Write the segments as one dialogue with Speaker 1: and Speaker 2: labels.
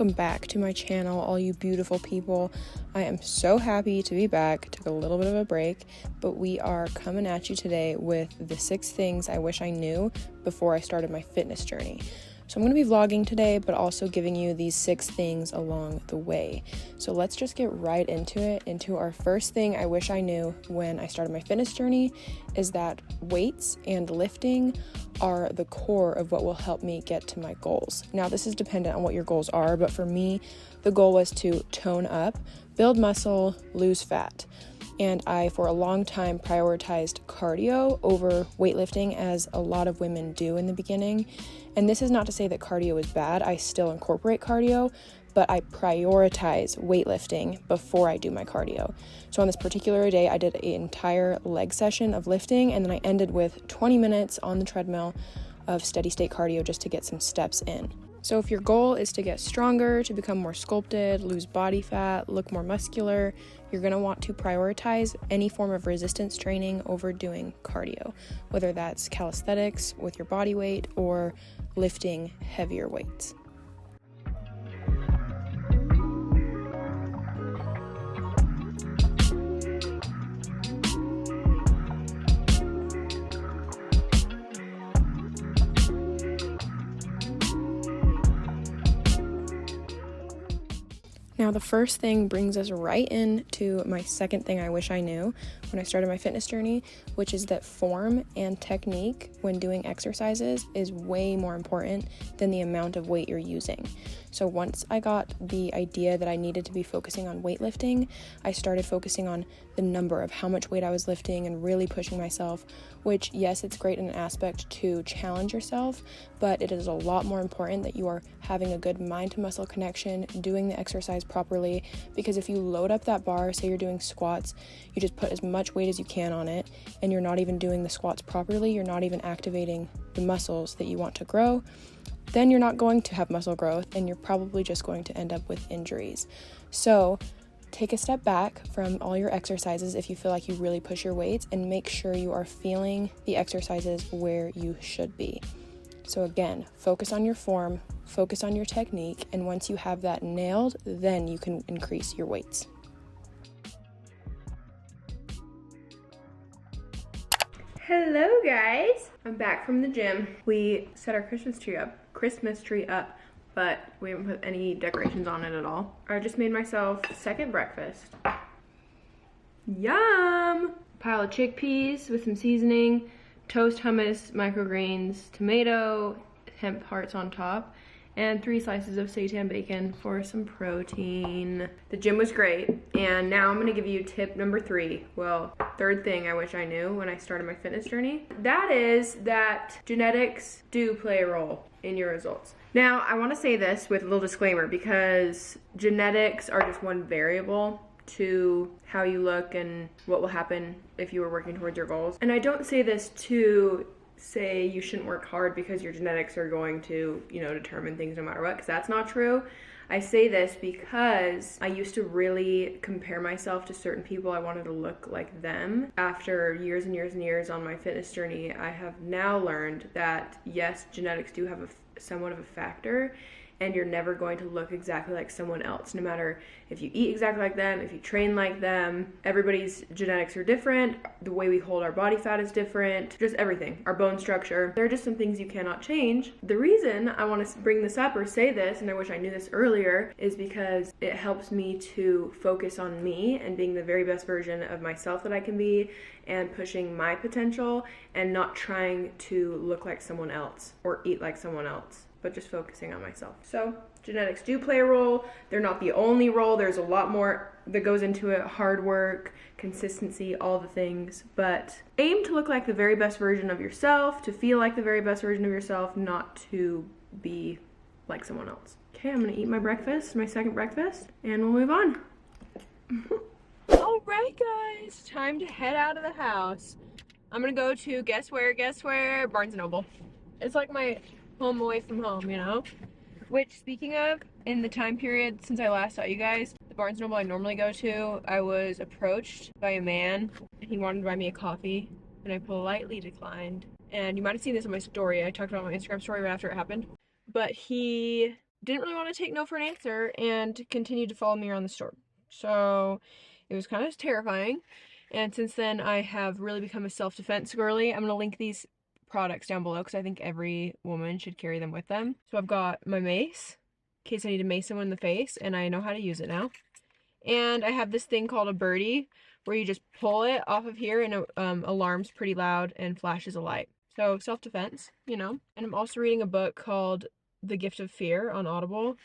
Speaker 1: Welcome back to my channel, all you beautiful people. I am so happy to be back. Took a little bit of a break, but we are coming at you today with the 6 things I wish I knew before I started my fitness journey. So I'm going to be vlogging today, but also giving you these 6 things along the way. So let's just get right into it. Into our first thing I wish I knew when I started my fitness journey is that weights and lifting are the core of what will help me get to my goals. Now, this is dependent on what your goals are, but for me, the goal was to tone up, build muscle, lose fat. And I, for a long time, prioritized cardio over weightlifting, as a lot of women do in the beginning. And this is not to say that cardio is bad. I still incorporate cardio, but I prioritize weightlifting before I do my cardio. So on this particular day, I did an entire leg session of lifting, and then I ended with 20 minutes on the treadmill of steady state cardio just to get some steps in. So if your goal is to get stronger, to become more sculpted, lose body fat, look more muscular, you're going to want to prioritize any form of resistance training over doing cardio, whether that's calisthenics with your body weight or lifting heavier weights. Now, the first thing brings us right into my second thing I wish I knew when I started my fitness journey, which is that form and technique when doing exercises is way more important than the amount of weight you're using. So once I got the idea that I needed to be focusing on weightlifting, I started focusing on the number of how much weight I was lifting and really pushing myself, which, yes, it's great in an aspect to challenge yourself, but it is a lot more important that you are having a good mind to muscle connection, doing the exercise properly, because if you load up that bar, say you're doing squats, you just put as much weight as you can on it, and you're not even doing the squats properly, you're not even activating the muscles that you want to grow, then you're not going to have muscle growth, and you're probably just going to end up with injuries. So take a step back from all your exercises if you feel like you really push your weights, and make sure you are feeling the exercises where you should be. So again, focus on your form, focus on your technique, and once you have that nailed, then you can increase your weights. Hello guys, I'm back from the gym. We set our Christmas tree up, but we haven't put any decorations on it at all. I just made myself second breakfast. Yum! Pile of chickpeas with some seasoning, toast, hummus, microgreens, tomato, hemp hearts on top, and 3 slices of seitan bacon for some protein. The gym was great, and now I'm gonna give you tip number 3. Well, third thing I wish I knew when I started my fitness journey. That is that genetics do play a role in your results. Now, I wanna say this with a little disclaimer, because genetics are just one variable to how you look and what will happen if you are working towards your goals. And I don't say this to say you shouldn't work hard because your genetics are going to, determine things no matter what, because that's not true. I say this because I used to really compare myself to certain people. I wanted to look like them. After years and years and years on my fitness journey, I have now learned that yes, genetics do have somewhat of a factor, and you're never going to look exactly like someone else, no matter if you eat exactly like them, if you train like them. Everybody's genetics are different. The way we hold our body fat is different, just everything, our bone structure. There are just some things you cannot change. The reason I want to bring this up or say this, and I wish I knew this earlier, is because it helps me to focus on me and being the very best version of myself that I can be, and pushing my potential, and not trying to look like someone else or eat like someone else, but just focusing on myself. So genetics do play a role. They're not the only role. There's a lot more that goes into it: hard work, consistency, all the things. But aim to look like the very best version of yourself, to feel like the very best version of yourself, not to be like someone else. Okay, I'm gonna eat my breakfast, my second breakfast, and we'll move on. All right, guys, time to head out of the house. I'm gonna go to, guess where? Barnes & Noble. It's like my home away from home, Which, speaking of, in the time period since I last saw you guys, the Barnes & Noble I normally go to, I was approached by a man, and he wanted to buy me a coffee, and I politely declined. And you might have seen this on my story. I talked about my Instagram story right after it happened. But he didn't really want to take no for an answer and continued to follow me around the store. So it was kind of terrifying. And since then, I have really become a self-defense girly. I'm going to link these products down below because I think every woman should carry them with them. So I've got my mace in case I need to mace someone in the face, and I know how to use it now. And I have this thing called a birdie where you just pull it off of here and it alarms pretty loud and flashes a light. So self-defense, you know. And I'm also reading a book called The Gift of Fear on Audible,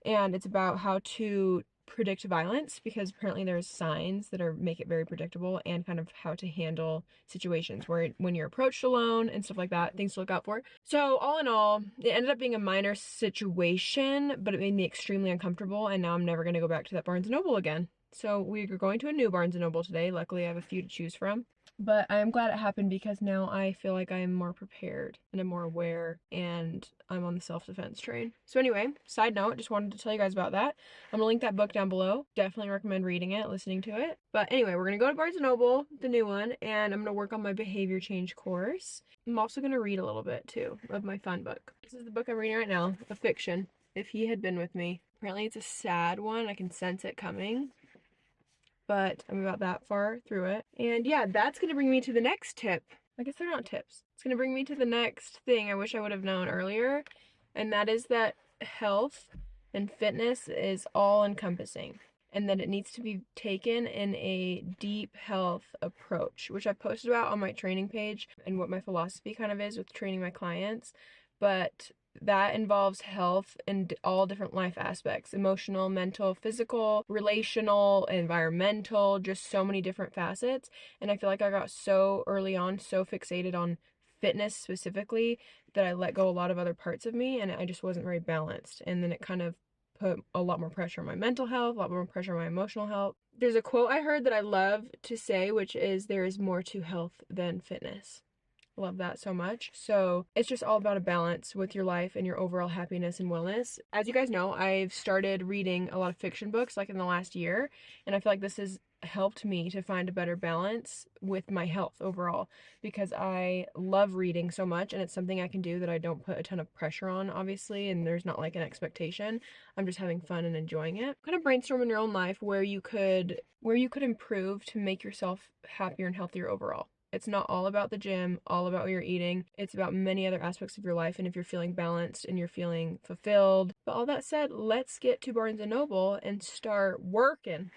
Speaker 1: and it's about how to predict violence, because apparently there's signs that make it very predictable, and kind of how to handle situations where when you're approached alone and stuff like that, things to look out for. So all in all, it ended up being a minor situation, but it made me extremely uncomfortable, and now I'm never going to go back to that Barnes & Noble again. So we're going to a new Barnes & Noble today. Luckily, I have a few to choose from. But I'm glad it happened because now I feel like I'm more prepared and I'm more aware and I'm on the self-defense train. So anyway, side note, just wanted to tell you guys about that. I'm gonna link that book down below. Definitely recommend reading it, listening to it. But anyway, we're gonna go to Barnes & Noble, the new one, and I'm gonna work on my behavior change course. I'm also gonna read a little bit too of my fun book. This is the book I'm reading right now, a fiction, If He Had Been With Me. Apparently it's a sad one. I can sense it coming. But I'm about that far through it. And yeah, that's going to bring me to the next tip. I guess they're not tips. It's going to bring me to the next thing I wish I would have known earlier. And that is that health and fitness is all encompassing. And that it needs to be taken in a deep health approach, which I've posted about on my training page and what my philosophy kind of is with training my clients. But that involves health in all different life aspects: emotional, mental, physical, relational, environmental, just so many different facets. And I feel like I got so early on so fixated on fitness specifically that I let go a lot of other parts of me, and I just wasn't very balanced. And then it kind of put a lot more pressure on my mental health, a lot more pressure on my emotional health. There's a quote I heard that I love to say, which is, "There is more to health than fitness." Love that so much. So it's just all about a balance with your life and your overall happiness and wellness. As you guys know, I've started reading a lot of fiction books like in the last year, and I feel like this has helped me to find a better balance with my health overall, because I love reading so much, and it's something I can do that I don't put a ton of pressure on, obviously, and there's not like an expectation. I'm just having fun and enjoying it. Kind of brainstorm in your own life where you could improve to make yourself happier and healthier overall. It's not all about the gym, all about what you're eating. It's about many other aspects of your life, and if you're feeling balanced and you're feeling fulfilled. But all that said, let's get to Barnes & Noble and start working.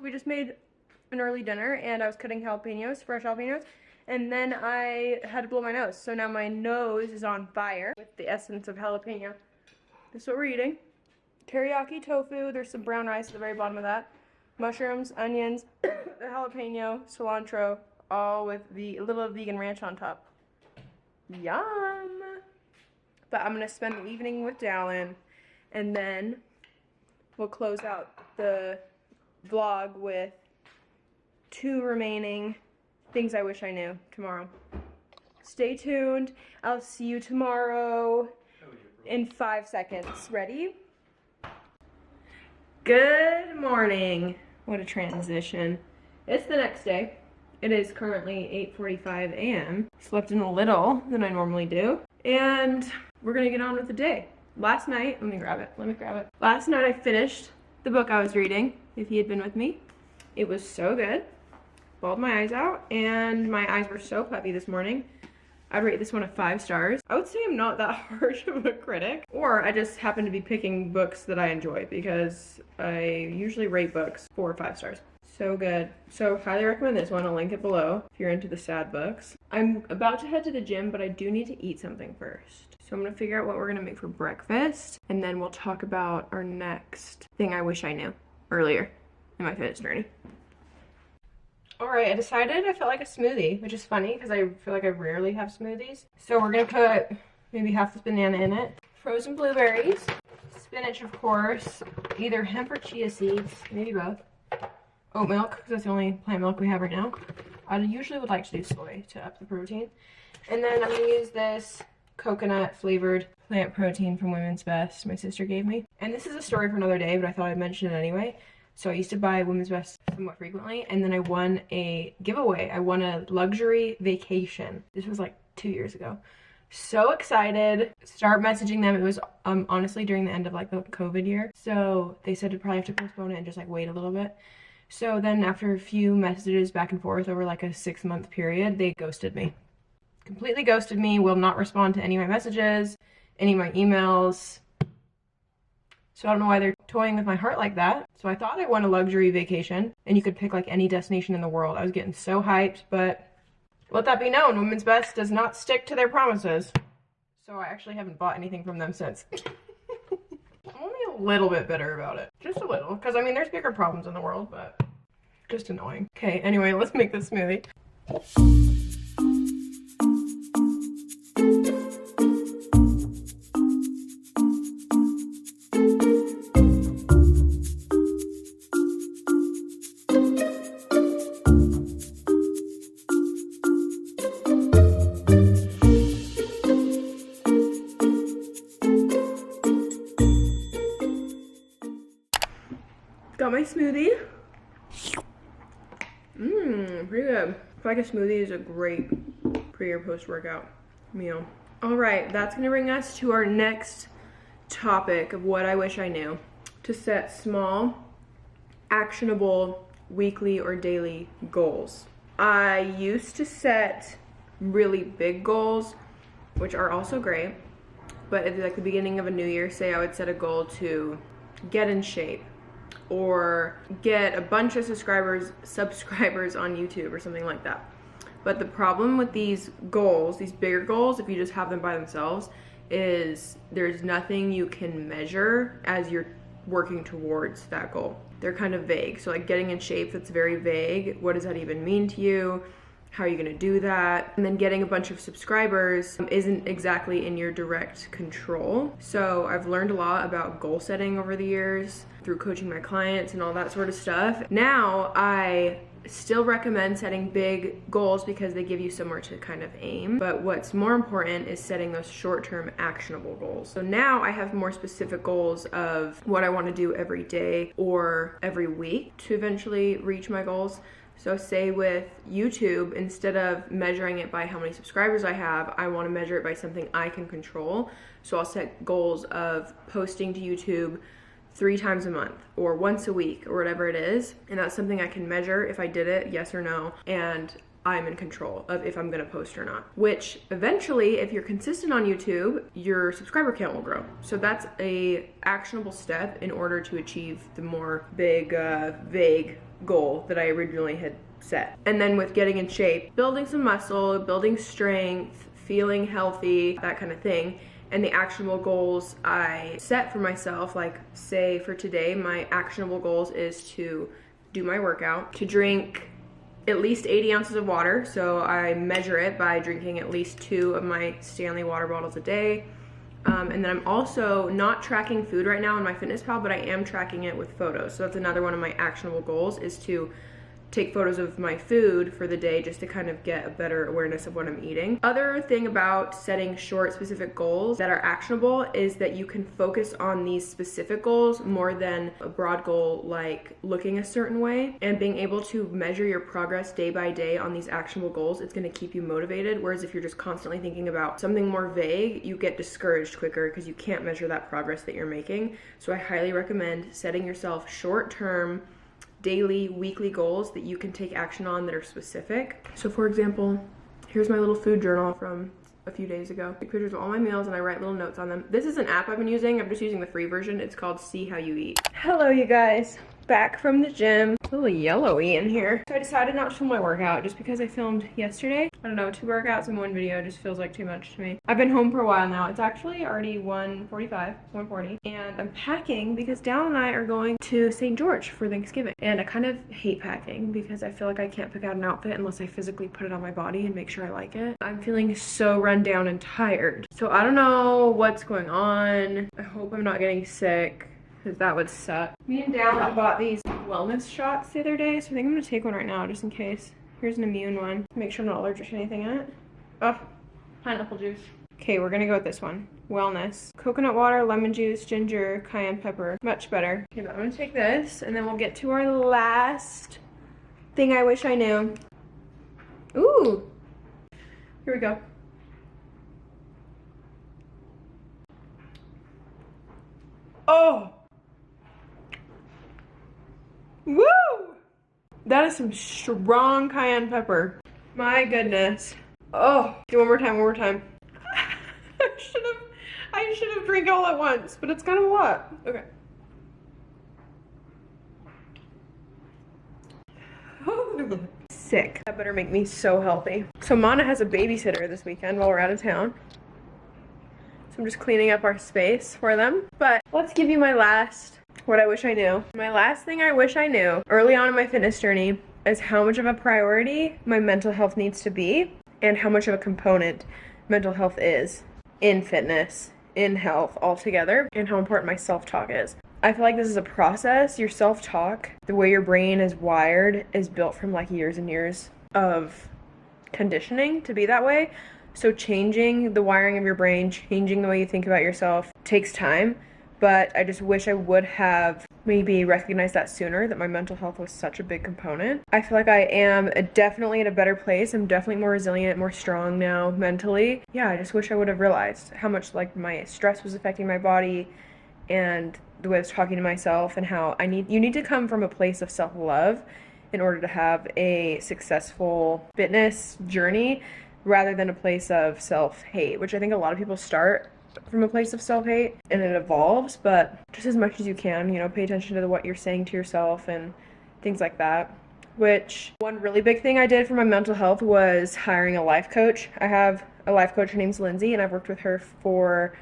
Speaker 1: We just made an early dinner, and I was cutting jalapenos, fresh jalapenos, and then I had to blow my nose. So now my nose is on fire with the essence of jalapeno. This is what we're eating. Teriyaki tofu, there's some brown rice at the very bottom of that. Mushrooms, onions, the jalapeno, cilantro, all with the little vegan ranch on top. Yum! But I'm gonna spend the evening with Dallin, and then we'll close out the vlog with 2 remaining things I wish I knew tomorrow. Stay tuned. I'll see you tomorrow in 5 seconds. Ready? Good morning. What a transition. It's the next day. It is currently 8:45 a.m. Slept in a little than I normally do. And we're gonna get on with the day. Last night, let me grab it. Last night I finished the book I was reading, If He Had Been With Me. It was so good. Bawled my eyes out, and my eyes were so puffy this morning. I'd rate this one a 5 stars. I would say I'm not that harsh of a critic, or I just happen to be picking books that I enjoy, because I usually rate books 4 or 5 stars. So good. So highly recommend this one. I'll link it below if you're into the sad books. I'm about to head to the gym, but I do need to eat something first. So I'm gonna figure out what we're gonna make for breakfast, and then we'll talk about our next thing I wish I knew earlier in my fitness journey. All right, I decided I felt like a smoothie, which is funny because I feel like I rarely have smoothies. So we're gonna put maybe half this banana in it, frozen blueberries, spinach of course, either hemp or chia seeds, maybe both. Oat milk, because that's the only plant milk we have right now. I usually would like to do soy to up the protein. And then I'm going to use this coconut flavored plant protein from Women's Best my sister gave me. And this is a story for another day, but I thought I'd mention it anyway. So I used to buy Women's Best somewhat frequently, and then I won a giveaway. I won a luxury vacation. This was like 2 years ago. So excited. Start messaging them. It was honestly during the end of like the COVID year. So they said to probably have to postpone it and just like wait a little bit. So then after a few messages back and forth over like a 6-month period, they ghosted me. Completely ghosted me, will not respond to any of my messages, any of my emails. So I don't know why they're toying with my heart like that. So I thought I won a luxury vacation and you could pick like any destination in the world. I was getting so hyped, but let that be known, Women's Best does not stick to their promises. So I actually haven't bought anything from them since. A little bit bitter about it, just a little, because I mean there's bigger problems in the world, but just annoying. Okay, anyway, let's make this smoothie. Got my smoothie. Pretty good. I feel like a smoothie is a great pre or post workout meal. All right, that's gonna bring us to our next topic of what I wish I knew. To set small, actionable, weekly or daily goals. I used to set really big goals, which are also great, but at like the beginning of a new year, say I would set a goal to get in shape, or get a bunch of subscribers on YouTube or something like that. But the problem with these goals, these bigger goals, if you just have them by themselves, is there's nothing you can measure as you're working towards that goal. They're kind of vague. So like getting in shape, that's very vague. What does that even mean to you? How are you gonna do that? And then getting a bunch of subscribers isn't exactly in your direct control. So I've learned a lot about goal setting over the years through coaching my clients and all that sort of stuff. Now I still recommend setting big goals because they give you somewhere to kind of aim. But what's more important is setting those short-term actionable goals. So now I have more specific goals of what I want to do every day or every week to eventually reach my goals. So say with YouTube, instead of measuring it by how many subscribers I have, I want to measure it by something I can control. So I'll set goals of posting to YouTube 3 times a month or once a week or whatever it is. And that's something I can measure if I did it, yes or no. And I'm in control of if I'm gonna post or not. Which eventually, if you're consistent on YouTube, your subscriber count will grow. So that's a actionable step in order to achieve the more big, vague goal that I originally had set. And then with getting in shape, building some muscle, building strength, feeling healthy, that kind of thing. And the actionable goals I set for myself, like say for today, my actionable goals is to do my workout, to drink at least 80 ounces of water. So I measure it by drinking at least 2 of my Stanley water bottles a day. And then I'm also not tracking food right now in MyFitnessPal, but I am tracking it with photos. So that's another one of my actionable goals, is to take photos of my food for the day just to kind of get a better awareness of what I'm eating. Other thing about setting short specific goals that are actionable is that you can focus on these specific goals more than a broad goal like looking a certain way, and being able to measure your progress day by day on these actionable goals. It's going to keep you motivated, whereas if you're just constantly thinking about something more vague, you get discouraged quicker because you can't measure that progress that you're making. So I highly recommend setting yourself short-term, daily, weekly goals that you can take action on that are specific. So for example, here's my little food journal from a few days ago. I take pictures of all my meals and I write little notes on them. This is an app I've been using. I'm just using the free version. It's called See How You Eat. Hello, you guys. Back from the gym. a little yellowy in here. So I decided not to film my workout just because I filmed yesterday. I don't know, 2 workouts in 1 video just feels like too much to me. I've been home for a while now. It's actually already 1:45, 1:40. And I'm packing because Dal and I are going to St. George for Thanksgiving. And I kind of hate packing because I feel like I can't pick out an outfit unless I physically put it on my body and make sure I like it. I'm feeling so run down and tired. So I don't know what's going on. I hope I'm not getting sick, because that would suck. Me and Dal bought these wellness shots the other day, so I think I'm gonna take one right now just in case. Here's an immune one. Make sure I'm not allergic to anything in it. Oh, pineapple juice. Okay, we're gonna go with this one. Wellness. Coconut water, lemon juice, ginger, cayenne pepper. Much better. Okay, but I'm gonna take this, and then we'll get to our last thing I wish I knew. Ooh. Here we go. Oh! Woo! That is some strong cayenne pepper. My goodness. Oh, do one more time, one more time. I should have drank it all at once, but it's kind of a lot. Okay. Sick. That better make me so healthy. So Mana has a babysitter this weekend while we're out of town. So I'm just cleaning up our space for them. But let's give you my last, what I wish I knew. My last thing I wish I knew early on in my fitness journey is how much of a priority my mental health needs to be and how much of a component mental health is in fitness, in health altogether, and how important my self-talk is. I feel like this is a process. Your self-talk, the way your brain is wired, is built from like years and years of conditioning to be that way. So changing the wiring of your brain, changing the way you think about yourself takes time, but I just wish I would have maybe recognized that sooner, that my mental health was such a big component. I feel like I am definitely in a better place. I'm definitely more resilient, more strong now mentally. Yeah, I just wish I would have realized how much like my stress was affecting my body and the way I was talking to myself, and how you need to come from a place of self-love in order to have a successful fitness journey, rather than a place of self-hate, which I think a lot of people start from a place of self-hate and it evolves. But just as much as you can, you know, pay attention to what you're saying to yourself and things like that. Which, one really big thing I did for my mental health was hiring a life coach. I have a life coach, her name's Lindsay, and I've worked with her for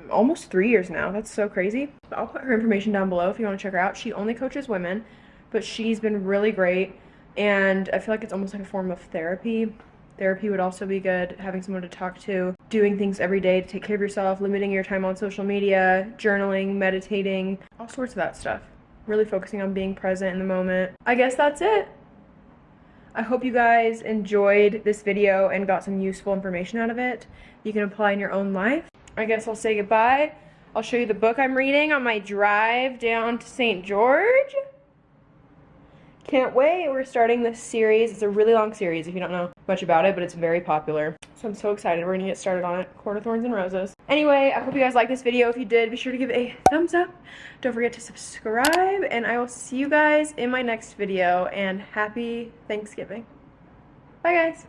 Speaker 1: almost 3 years now. That's so crazy. I'll put her information down below if you want to check her out. She only coaches women, but she's been really great, and I feel like it's almost like a form of therapy. Therapy would also be good, having someone to talk to, doing things every day to take care of yourself, limiting your time on social media, journaling, meditating, all sorts of that stuff. Really focusing on being present in the moment. I guess that's it. I hope you guys enjoyed this video and got some useful information out of it you can apply in your own life. I guess I'll say goodbye. I'll show you the book I'm reading on my drive down to St. George. Can't wait. We're starting this series. It's a really long series if you don't know much about it, but it's very popular. So I'm so excited. We're gonna get started on it. Court of Thorns and Roses. Anyway, I hope you guys liked this video. If you did, be sure to give it a thumbs up. Don't forget to subscribe, and I will see you guys in my next video, and happy Thanksgiving. Bye guys.